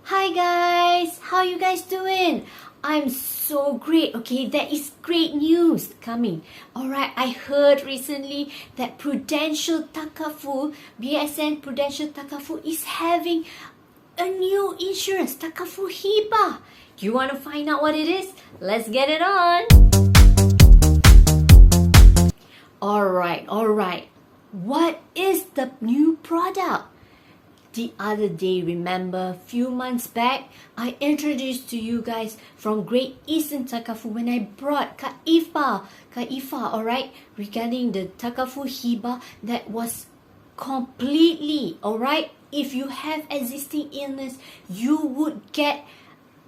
Hi guys, how you guys doing? I'm so great. Okay, there is great news coming. Alright, I heard recently that Prudential Takaful, BSN Prudential Takaful is having a new insurance, Takaful hibah. Do you want to find out what it is? Let's get it on. Alright. What is the new product? The other day, remember, few months back, I introduced to you guys from Great Eastern Takaful when I brought Kaifa, alright, regarding the Takaful hibah that was completely, alright, if you have existing illness, you would get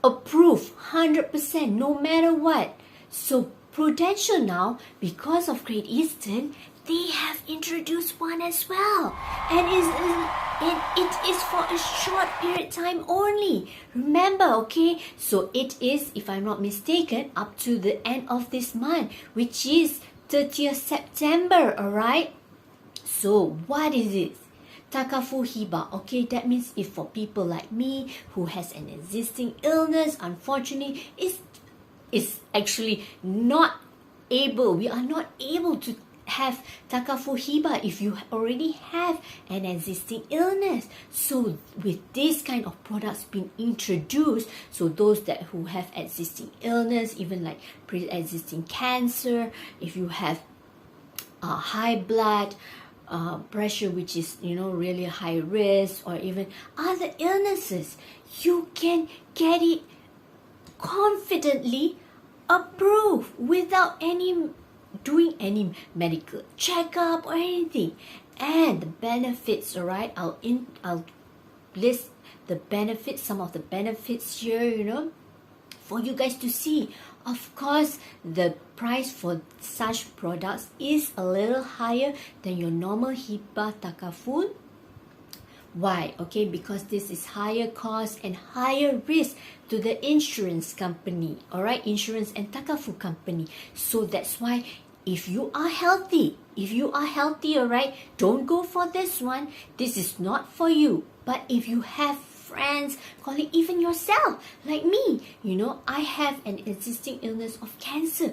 approved 100% no matter what. So Prudential now, because of Great Eastern, they have introduced one as well, and it is for a short period time only. Remember, okay? So it is, if I'm not mistaken, up to the end of this month, which is 30th September, alright? So what is it? Takaful hibah, okay? That means if for people like me who has an existing illness, unfortunately, is actually not able. We are not able to have Takaful hibah if you already have an existing illness. So with this kind of products being introduced, so those that who have existing illness, even like pre-existing cancer, if you have high blood pressure, which is really high risk, or even other illnesses, you can get it confidently approved without doing any medical checkup or anything. And the benefits, alright, I'll list the benefits, some of the benefits here, for you guys to see. Of course, the price for such products is a little higher than your normal hibah Takaful. Why? Okay, because this is higher cost and higher risk to the insurance company, alright, insurance and Takaful company. So that's why if you are healthy, alright, don't go for this one. This is not for you. But if you have friends, colleagues, even yourself, like me, I have an existing illness of cancer.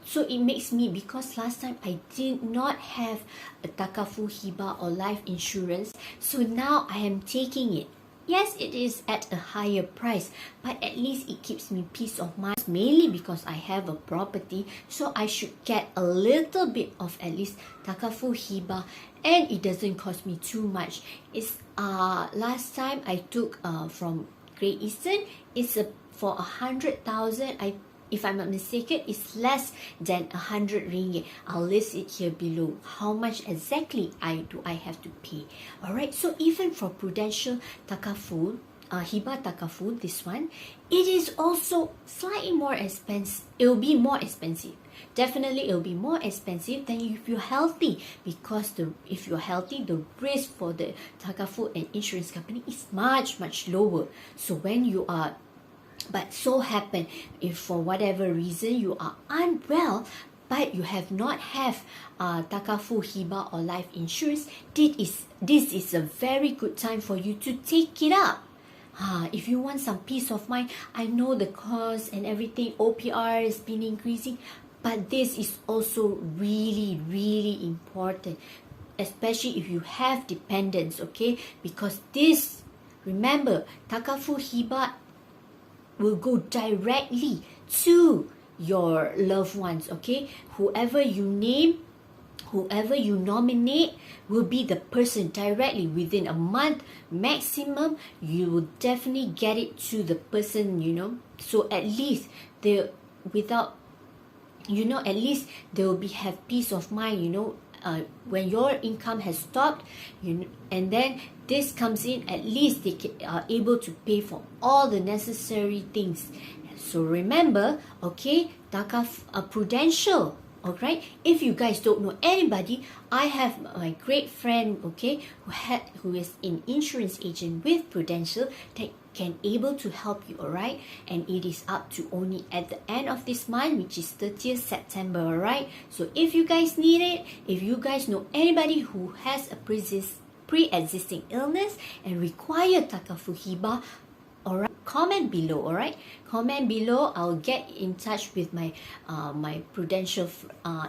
So it makes me, because last time I did not have a Takaful hibah or life insurance, so now I am taking it. Yes, it is at a higher price, but at least it keeps me peace of mind, mainly because I have a property, so I should get a little bit of at least Takaful hibah, and it doesn't cost me too much. It's last time I took from Great Eastern, it's for 100,000. If I'm not mistaken, it's less than 100 ringgit. I'll list it here below. How much exactly do I have to pay? Alright, so even for Prudential Takaful, hibah Takaful, this one, it is also slightly more expensive. It will be more expensive. Definitely, it will be more expensive than if you're healthy, because if you're healthy, the risk for the Takaful and insurance company is much lower. So when you are but so happen, if for whatever reason you are unwell, but you have not have Takaful hibah or life insurance, this is a very good time for you to take it up. If you want some peace of mind, I know the cost and everything, OPR has been increasing, but this is also really important, especially if you have dependents, okay? Because this, remember, Takaful hibah will go directly to your loved ones, okay? Whoever you name, whoever you nominate will be the person directly. Within a month maximum, you will definitely get it to the person, So at least at least they will have peace of mind, when your income has stopped, and then this comes in, at least they are able to pay for all the necessary things. So remember, okay, Prudential, alright? If you guys don't know anybody, I have my great friend, okay, who is an insurance agent with Prudential that can able to help you, alright? And it is up to only at the end of this month, which is 30th September, alright? So if you guys need it, if you guys know anybody who has a pre-existing illness and require Takaful hibah, Alright, comment below. Alright, comment below. I'll get in touch with my my prudential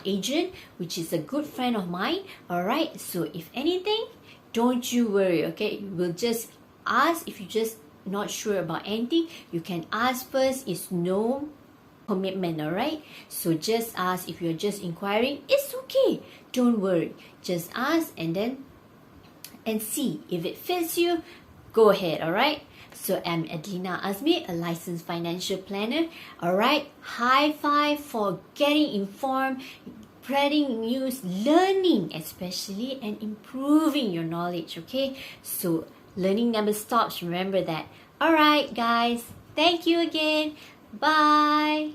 agent, which is a good friend of mine. Alright, so if anything, don't you worry. Okay, we'll just ask. If you just not sure about anything, you can ask first. It's no commitment. Alright, so just ask. If you're just inquiring, it's okay, don't worry, just ask and see if it fits you. Go ahead. Alright, so I'm Adelina Azmi, a licensed financial planner. Alright, high five for getting informed, spreading news, learning especially, and improving your knowledge. Okay, so learning never stops, remember that. Alright guys, thank you again. Bye.